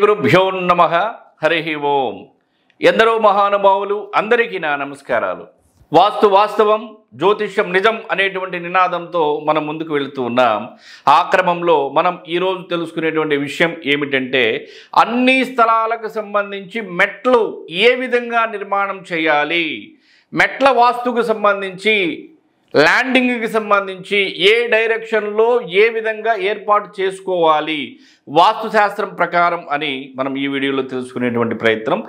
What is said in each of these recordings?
గురుభ్యో నమః హరి ఓం. ఎందరో మహానుభావులు అందరికీ నా నమస్కారాలు. వాస్తు వాస్తవం, జ్యోతిష్యం నిజం అనేటువంటి నినాదంతో మనం ముందుకు వెళుతూ ఉన్నాం. ఆ క్రమంలో మనం ఈరోజు తెలుసుకునేటువంటి విషయం ఏమిటంటే, అన్ని స్థలాలకు సంబంధించి మెట్లు ఏ విధంగా నిర్మాణం చేయాలి, మెట్ల వాస్తుకు సంబంధించి, ల్యాండింగ్కి సంబంధించి ఏ డైరెక్షన్లో ఏ విధంగా ఏర్పాటు చేసుకోవాలి వాస్తుశాస్త్రం ప్రకారం అని మనం ఈ వీడియోలో తెలుసుకునేటువంటి ప్రయత్నం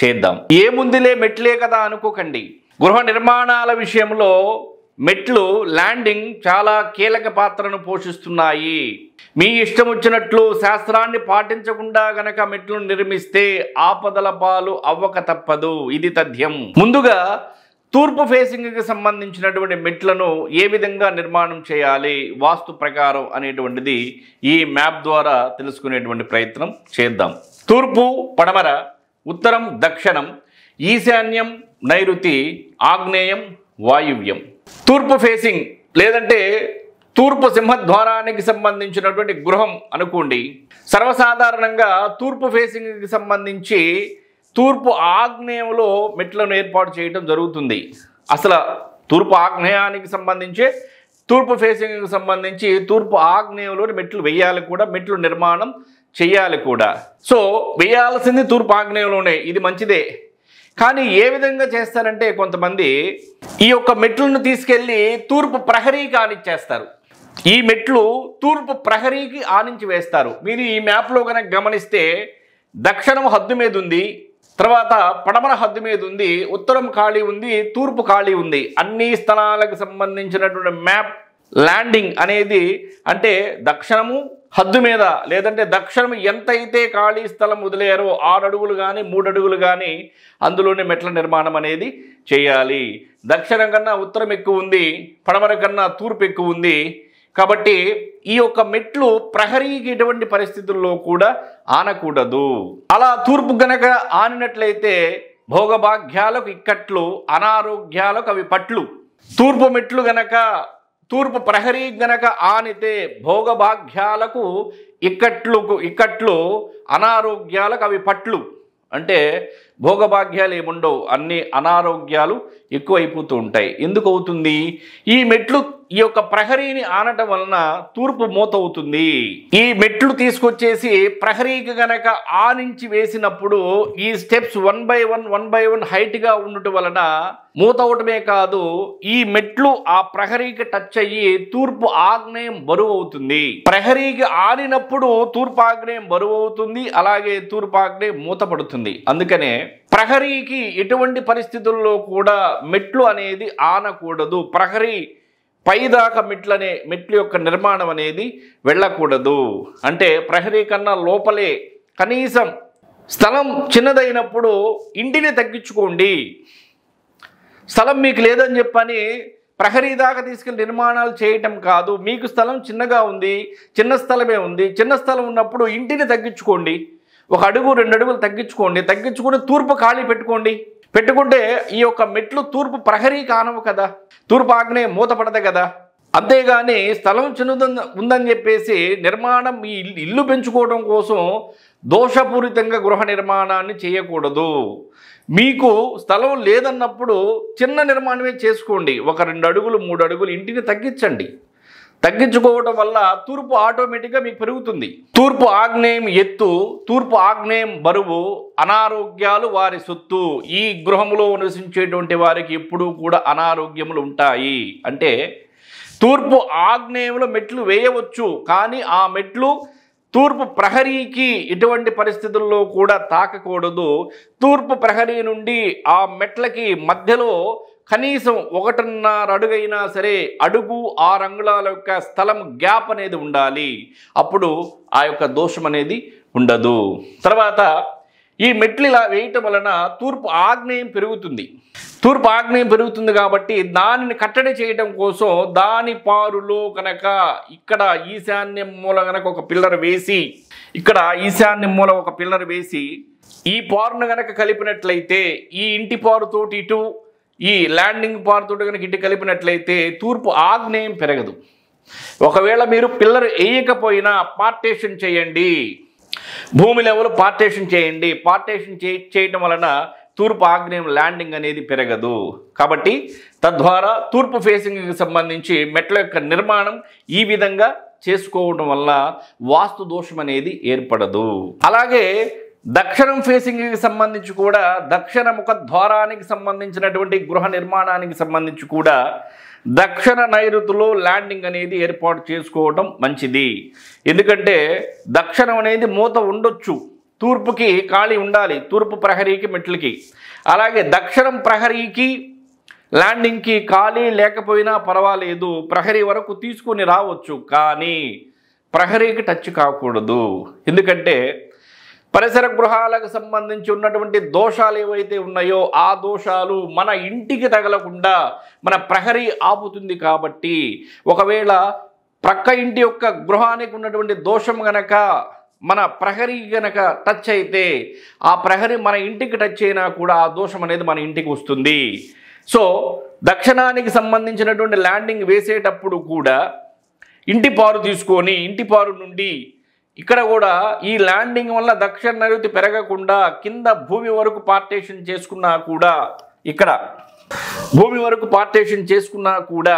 చేద్దాం. ఏముందిలే మెట్లే కదా అనుకోకండి. గృహ నిర్మాణాల విషయంలో మెట్లు, ల్యాండింగ్ చాలా కీలక పాత్రను పోషిస్తున్నాయి. మీ ఇష్టం వచ్చినట్లు శాస్త్రాన్ని పాటించకుండా గనక మెట్లను నిర్మిస్తే ఆపదల పాలు అవ్వక తప్పదు. ఇది తథ్యం. ముందుగా తూర్పు ఫేసింగ్కి సంబంధించినటువంటి మెట్లను ఏ విధంగా నిర్మాణం చేయాలి వాస్తు ప్రకారం అనేటువంటిది ఈ మ్యాప్ ద్వారా తెలుసుకునేటువంటి ప్రయత్నం చేద్దాం. తూర్పు, పడమర, ఉత్తరం, దక్షిణం, ఈశాన్యం, నైరుతి, ఆగ్నేయం, వాయువ్యం. తూర్పు ఫేసింగ్ లేదంటే తూర్పు సింహద్వారానికి సంబంధించినటువంటి గృహం అనుకోండి. సర్వసాధారణంగా తూర్పు ఫేసింగ్కి సంబంధించి తూర్పు ఆగ్నేయంలో మెట్లను ఏర్పాటు చేయడం జరుగుతుంది. అసలు తూర్పు ఆగ్నేయానికి సంబంధించి, తూర్పు ఫేసింగ్కి సంబంధించి తూర్పు ఆగ్నేయంలో మెట్లు వేయాలి కూడా, మెట్లు నిర్మాణం చేయాలి కూడా. సో వేయాల్సింది తూర్పు ఆగ్నేయంలోనే, ఇది మంచిదే. కానీ ఏ విధంగా చేస్తారంటే, కొంతమంది ఈ యొక్క మెట్లను తీసుకెళ్ళి తూర్పు ప్రహరీకి ఆనిచ్చేస్తారు. ఈ మెట్లు తూర్పు ప్రహరీకి ఆనించి వేస్తారు. మీరు ఈ మ్యాప్లో కనుక గమనిస్తే దక్షిణం హద్దు మీద ఉంది, తర్వాత పడమర హద్దు మీద ఉంది, ఉత్తరం ఖాళీ ఉంది, తూర్పు ఖాళీ ఉంది. అన్ని స్థలాలకు సంబంధించినటువంటి మ్యాప్ ల్యాండింగ్ అనేది అంటే దక్షిణము హద్దు మీద, లేదంటే దక్షిణం ఎంతైతే ఖాళీ స్థలం వదిలేయారో 6 అడుగులు కానీ 3 అడుగులు కానీ అందులోనే మెట్ల నిర్మాణం అనేది చేయాలి. దక్షిణం కన్నా ఉత్తరం ఎక్కువ ఉంది, పడమర కన్నా తూర్పు ఎక్కువ ఉంది. కాబట్టి ఈ యొక్క మెట్లు ప్రహరీకి ఎటువంటి పరిస్థితుల్లో కూడా ఆనకూడదు. అలా తూర్పు గనక ఆనినట్లయితే భోగభాగ్యాలకు ఇక్కట్లు, అనారోగ్యాలకు అవి పట్లు. తూర్పు మెట్లు గనక తూర్పు ప్రహరీ గనక ఆనితే భోగభాగ్యాలకు ఇక్కట్లు, అనారోగ్యాలకు అవి పట్లు. అంటే భోగభాగ్యాలు ఏముండవు, అన్ని అనారోగ్యాలు ఎక్కువైపోతూ ఉంటాయి. ఎందుకు అవుతుంది? ఈ మెట్లు ఈ యొక్క ప్రహరీని ఆనటం వలన తూర్పు మూత అవుతుంది. ఈ మెట్లు తీసుకొచ్చేసి ప్రహరీకి గనక ఆనించి వేసినప్పుడు ఈ స్టెప్స్ 1 by 1 హైట్గా ఉండటం వలన మూత అవటమే కాదు, ఈ మెట్లు ఆ ప్రహరీకి టచ్ అయ్యి తూర్పు ఆగ్నేయం బరువు అవుతుంది. ప్రహరీకి ఆనినప్పుడు తూర్పు ఆగ్నేయం బరువు అవుతుంది, అలాగే తూర్పు ఆగ్నేయం మూత పడుతుంది. అందుకనే ప్రహరీకి ఎటువంటి పరిస్థితుల్లో కూడా మెట్లు అనేది ఆనకూడదు. ప్రహరీ పైదాకా మెట్ల యొక్క నిర్మాణం అనేది వెళ్ళకూడదు. అంటే ప్రహరీ కన్నా లోపలే, కనీసం స్థలం చిన్నదైనప్పుడు ఇంటిని తగ్గించుకోండి. స్థలం మీకు లేదని చెప్పని ప్రహరీ దాకా తీసుకెళ్ళి నిర్మాణాలు చేయటం కాదు. మీకు స్థలం చిన్నగా ఉంది, చిన్న స్థలమే ఉంది, చిన్న స్థలం ఉన్నప్పుడు ఇంటిని తగ్గించుకోండి. 1 అడుగు 2 అడుగులు తగ్గించుకుని తూర్పు ఖాళీ పెట్టుకుంటే ఈ యొక్క మెట్లు తూర్పు ప్రహరీకి ఆనవు కదా, తూర్పు ఆగ్నేయం మూతపడదు కదా. అంతేగాని స్థలం చిన్నది ఉందని చెప్పేసి నిర్మాణం ఈ ఇల్లు పెంచుకోవడం కోసం దోషపూరితంగా గృహ నిర్మాణాన్ని చేయకూడదు. మీకు స్థలం లేదన్నప్పుడు చిన్న నిర్మాణమే చేసుకోండి. 1 2 అడుగులు 3 అడుగులు ఇంటిని తగ్గించుకోవడం వల్ల తూర్పు ఆటోమేటిక్గా మీకు పెరుగుతుంది. తూర్పు ఆగ్నేయం ఎత్తు, తూర్పు ఆగ్నేయం బరువు, అనారోగ్యాలు వారి సొత్తు. ఈ గృహంలో నివసించేటువంటి వారికి ఎప్పుడూ కూడా అనారోగ్యములు ఉంటాయి. అంటే తూర్పు ఆగ్నేయంలో మెట్లు వేయవచ్చు, కానీ ఆ మెట్లు తూర్పు ప్రహరీకి ఎటువంటి పరిస్థితుల్లో కూడా తాకకూడదు. తూర్పు ప్రహరీ నుండి ఆ మెట్లకి మధ్యలో కనీసం 1.5 అడుగైనా సరే, అడుగు 6 అంగుళాల యొక్క స్థలం గ్యాప్ అనేది ఉండాలి. అప్పుడు ఆ యొక్క దోషం అనేది ఉండదు. తర్వాత ఈ మెట్లు ఇలా వేయటం వలన తూర్పు ఆగ్నేయం పెరుగుతుంది. తూర్పు ఆగ్నేయం పెరుగుతుంది కాబట్టి దానిని కట్టడి చేయడం కోసం దాని పారులో కనుక ఇక్కడ ఈశాన్యం మూల కనుక ఒక పిల్లర్ వేసి, ఇక్కడ ఈశాన్యం మూల ఒక పిల్లర్ వేసి ఈ పారును కనుక కలిపినట్లయితే, ఈ ఇంటి పారుతోటి ఇటు, ఈ ల్యాండింగ్ పారుతోటి కనుక ఇటు కలిపినట్లయితే తూర్పు ఆగ్నేయం పెరగదు. ఒకవేళ మీరు పిల్లర్ వేయకపోయినా పార్టేషన్ చేయండి. భూమి లెవెల్ పార్టేషన్ చేయండి. పార్టేషన్ చేయటం వలన తూర్పు ఆగ్నేయం ల్యాండింగ్ అనేది పెరగదు. కాబట్టి తద్వారా తూర్పు ఫేసింగ్కి సంబంధించి మెట్ల యొక్క నిర్మాణం ఈ విధంగా చేసుకోవడం వల్ల వాస్తు దోషం అనేది ఏర్పడదు. అలాగే దక్షిణం ఫేసింగ్కి సంబంధించి కూడా దక్షిణ ముఖ ద్వారానికి సంబంధించినటువంటి గృహ నిర్మాణానికి సంబంధించి కూడా దక్షిణ నైరుతిలో ల్యాండింగ్ అనేది ఏర్పాటు చేసుకోవడం మంచిది. ఎందుకంటే దక్షిణం అనేది మూత ఉండొచ్చు, తూర్పుకి ఖాళీ ఉండాలి, తూర్పు ప్రహరీకి మెట్లకి. అలాగే దక్షిణం ప్రహరీకి ల్యాండింగ్కి ఖాళీ లేకపోయినా పర్వాలేదు, ప్రహరీ వరకు తీసుకొని రావచ్చు, కానీ ప్రహరీకి టచ్ కాకూడదు. ఎందుకంటే పరిసర గృహాలకు సంబంధించి ఉన్నటువంటి దోషాలు ఏవైతే ఉన్నాయో ఆ దోషాలు మన ఇంటికి తగలకుండా మన ప్రహరీ ఆపుతుంది. కాబట్టి ఒకవేళ ప్రక్క ఇంటి యొక్క గృహానికి ఉన్నటువంటి దోషం గనక మన ప్రహరీ గనక టచ్ అయితే ఆ ప్రహరీ మన ఇంటికి టచ్ అయినా కూడా ఆ దోషం అనేది మన ఇంటికి వస్తుంది. సో దక్షిణానికి సంబంధించినటువంటి ల్యాండింగ్ వేసేటప్పుడు కూడా ఇంటి పారు తీసుకొని ఇంటి పారు నుండి ఇక్కడ కూడా ఈ ల్యాండింగ్ వల్ల దక్షిణ నైరుతి పెరగకుండా కింద భూమి వరకు పార్టేషన్ చేసుకున్నా కూడా, ఇక్కడ భూమి వరకు పార్టేషన్ చేసుకున్నా కూడా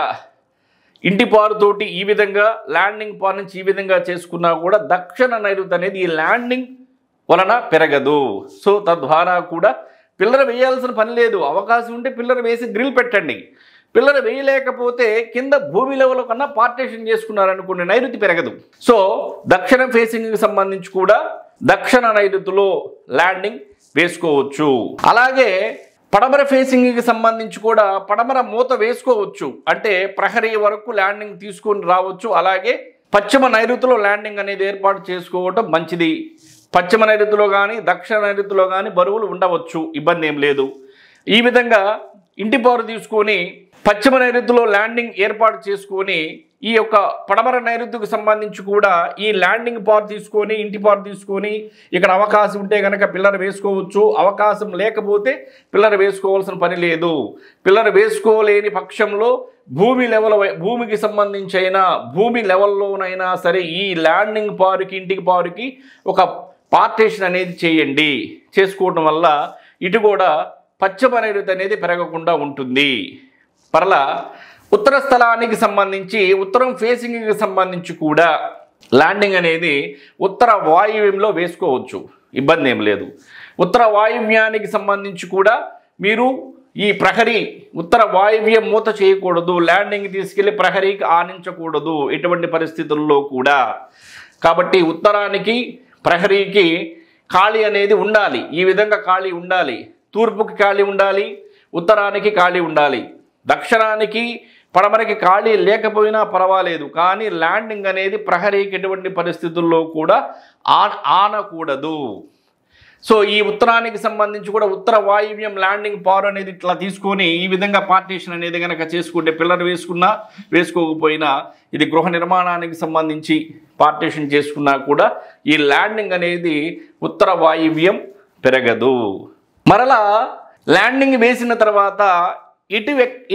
ఇంటి పారుతోటి ఈ విధంగా ల్యాండింగ్ పారు నుంచి ఈ విధంగా చేసుకున్నా కూడా దక్షిణ నైరుతి అనేది ఈ ల్యాండింగ్ వలన పెరగదు. సో తద్వారా కూడా పిల్లర్ వేయాల్సిన పని లేదు. అవకాశం ఉంటే పిల్లర్ వేసి గ్రిల్ పెట్టండి. పిల్లర్ వేయలేకపోతే కింద భూమి లెవెల్ కన్నా పార్టేషన్ చేసుకున్నారనుకోండి, నైరుతి పెరగదు. సో దక్షిణ ఫేసింగ్కి సంబంధించి కూడా దక్షిణ నైరుతిలో ల్యాండింగ్ వేసుకోవచ్చు. అలాగే పడమర ఫేసింగ్కి సంబంధించి కూడా పడమర మూత వేసుకోవచ్చు, అంటే ప్రహరీ వరకు ల్యాండింగ్ తీసుకొని రావచ్చు. అలాగే పశ్చిమ నైరుతిలో ల్యాండింగ్ అనేది ఏర్పాటు చేసుకోవటం మంచిది. పశ్చిమ నైరుతిలో కానీ దక్షిణ నైరుతిలో కానీ బరువులు ఉండవచ్చు, ఇబ్బంది ఏం లేదు. ఈ విధంగా ఇంటి పారు తీసుకొని పశ్చిమ నైరుతిలో ల్యాండింగ్ ఏర్పాటు చేసుకొని ఈ యొక్క పడమర నైరుతికి సంబంధించి కూడా ఈ ల్యాండింగ్ పార్ తీసుకొని ఇంటి పార్ తీసుకొని ఇక్కడ అవకాశం ఉంటే కనుక పిల్లర్ వేసుకోవచ్చు. అవకాశం లేకపోతే పిల్లర్ వేసుకోవాల్సిన పని లేదు. పిల్లర్ వేసుకోలేని పక్షంలో భూమికి సంబంధించి అయినా భూమి లెవెల్లోనైనా సరే ఈ ల్యాండింగ్ పారుకి ఇంటికి పారుకి ఒక పార్టేషన్ అనేది చేయండి. చేసుకోవడం వల్ల ఇటు కూడా పశ్చిమ నైరుతి అనేది పెరగకుండా ఉంటుంది. మరలా ఉత్తర స్థలానికి సంబంధించి ఉత్తరం ఫేసింగ్కి సంబంధించి కూడా ల్యాండింగ్ అనేది ఉత్తర వాయువ్యంలో వేసుకోవచ్చు, ఇబ్బంది ఏం లేదు. ఉత్తర వాయువ్యానికి సంబంధించి కూడా మీరు ఈ ప్రహరీ ఉత్తర వాయువ్యం మూత చేయకూడదు, ల్యాండింగ్ తీసుకెళ్ళి ప్రహరీకి ఆనించకూడదు ఎటువంటి పరిస్థితుల్లో కూడా. కాబట్టి ఉత్తరానికి ప్రహరీకి ఖాళీ అనేది ఉండాలి, ఈ విధంగా ఖాళీ ఉండాలి. తూర్పుకి ఖాళీ ఉండాలి, ఉత్తరానికి ఖాళీ ఉండాలి. దక్షిణానికి పడమరకి ఖాళీ లేకపోయినా పర్వాలేదు, కానీ ల్యాండింగ్ అనేది ప్రహరీకి ఎటువంటి పరిస్థితుల్లో కూడా ఆనకూడదు. సో ఈ ఉత్తరానికి సంబంధించి కూడా ఉత్తర వాయువ్యం ల్యాండింగ్ పార్ అనేది ఇట్లా తీసుకొని ఈ విధంగా పార్టీషన్ అనేది కనుక చేసుకుంటే పిల్లర్ వేసుకున్నా వేసుకోకపోయినా ఇది గృహ నిర్మాణానికి సంబంధించి పార్టీషన్ చేసుకున్నా కూడా ఈ ల్యాండింగ్ అనేది ఉత్తర వాయువ్యం పెరగదు. మరలా ల్యాండింగ్ వేసిన తర్వాత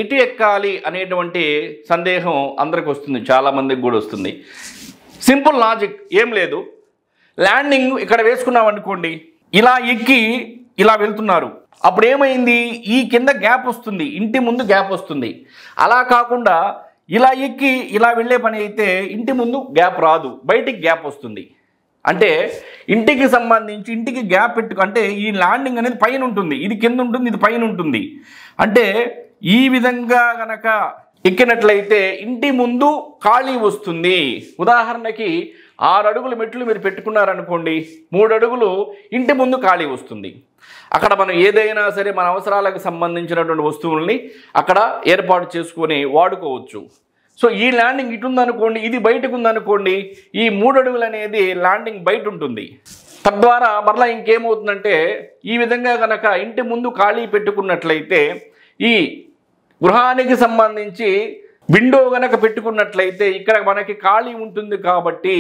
ఇటు ఎక్కాలి అనేటువంటి సందేహం అందరికి వస్తుంది, చాలామందికి కూడా వస్తుంది. సింపుల్ లాజిక్ ఏం లేదు. ల్యాండింగ్ ఇక్కడ వేసుకున్నాం అనుకోండి, ఇలా ఎక్కి ఇలా వెళ్తున్నారు, అప్పుడు ఏమైంది, ఈ కింద గ్యాప్ వస్తుంది, ఇంటి ముందు గ్యాప్ వస్తుంది. అలా కాకుండా ఇలా ఎక్కి ఇలా వెళ్ళే పని అయితే ఇంటి ముందు గ్యాప్ రాదు, బయటికి గ్యాప్ వస్తుంది. అంటే ఇంటికి సంబంధించి ఇంటికి గ్యాప్ అంటే ఈ ల్యాండింగ్ అనేది పైన ఉంటుంది, ఇది కింద ఉంటుంది, ఇది పైన ఉంటుంది. అంటే ఈ విధంగా గనక ఎక్కినట్లయితే ఇంటి ముందు ఖాళీ వస్తుంది. ఉదాహరణకి 6 అడుగుల మెట్లు మీరు పెట్టుకున్నారనుకోండి, 3 అడుగులు ఇంటి ముందు ఖాళీ వస్తుంది. అక్కడ మనం ఏదైనా సరే మన అవసరాలకు సంబంధించినటువంటి వస్తువుల్ని అక్కడ ఏర్పాటు చేసుకొని వాడుకోవచ్చు. సో ఈ ల్యాండింగ్ ఇటు ఉందనుకోండి, ఇది బయటకు ఉందనుకోండి, ఈ 3 అడుగులు అనేది ల్యాండింగ్ బయట ఉంటుంది. తద్వారా మరలా ఇంకేమవుతుందంటే ఈ విధంగా కనుక ఇంటి ముందు ఖాళీ పెట్టుకున్నట్లయితే ఈ గృహానికి సంబంధించి విండో గనక పెట్టుకున్నట్లయితే ఇక్కడ మనకి ఖాళీ ఉంటుంది. కాబట్టి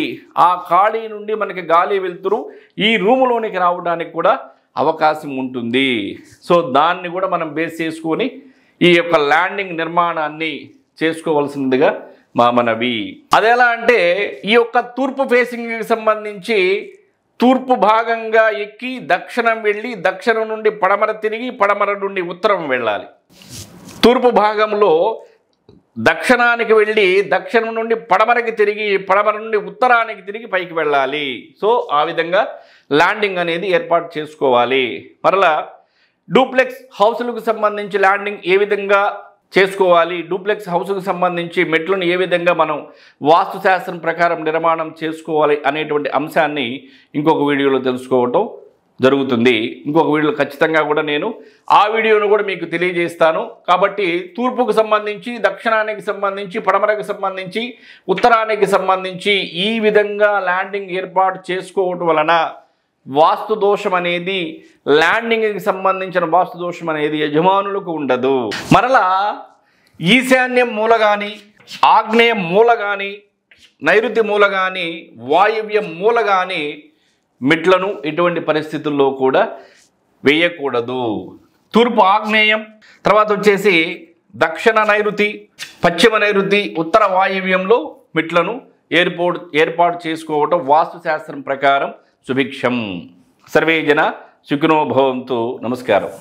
ఆ ఖాళీ నుండి మనకి గాలి వెలుతురు ఈ రూములోనికి రావడానికి కూడా అవకాశం ఉంటుంది. సో దాన్ని కూడా మనం బేస్ చేసుకొని ఈ యొక్క ల్యాండింగ్ నిర్మాణాన్ని చేసుకోవాల్సిందిగా మా మనవి. అదెలా అంటే ఈ యొక్క తూర్పు ఫేసింగ్కి సంబంధించి తూర్పు భాగంగా ఎక్కి దక్షిణం వెళ్ళి దక్షిణం నుండి పడమర తిరిగి పడమర నుండి ఉత్తరం వెళ్ళాలి. తూర్పు భాగంలో దక్షిణానికి వెళ్ళి దక్షిణం నుండి పడమరకి తిరిగి పడమర నుండి ఉత్తరానికి తిరిగి పైకి వెళ్ళాలి. సో ఆ విధంగా ల్యాండింగ్ అనేది ఏర్పాటు చేసుకోవాలి. మరలా డూప్లెక్స్ హౌస్లకు సంబంధించి ల్యాండింగ్ ఏ విధంగా చేసుకోవాలి, డూప్లెక్స్ హౌస్కు సంబంధించి మెట్లను ఏ విధంగా మనం వాస్తుశాస్త్రం ప్రకారం నిర్మాణం చేసుకోవాలి అనేటువంటి అంశాన్ని ఇంకొక వీడియోలో తెలుసుకోవటం జరుగుతుంది. ఇంకొక వీడియోలో ఖచ్చితంగా కూడా నేను ఆ వీడియోను కూడా మీకు తెలియజేస్తాను. కాబట్టి తూర్పుకు సంబంధించి, దక్షిణానికి సంబంధించి, పడమరకు సంబంధించి, ఉత్తరానికి సంబంధించి ఈ విధంగా ల్యాండింగ్ ఏర్పాటు చేసుకోవటం వలన వాస్తు దోషం అనేది, ల్యాండింగ్కి సంబంధించిన వాస్తు దోషం అనేది యజమానులకు ఉండదు. మరలా ఈశాన్యం మూల కానీ, ఆగ్నేయ మూల కానీ, నైరుతి మూల కానీ, వాయువ్య మూల కానీ మెట్లను ఎటువంటి పరిస్థితుల్లో కూడా వేయకూడదు. తూర్పు ఆగ్నేయం, తర్వాత వచ్చేసి దక్షిణ నైరుతి, పశ్చిమ నైరుతి, ఉత్తర వాయువ్యంలో మెట్లను ఏర్పాటు చేసుకోవటం వాస్తుశాస్త్రం ప్రకారం సుభిక్షం. సర్వే జన సుఖినో భవంతు. నమస్కారం.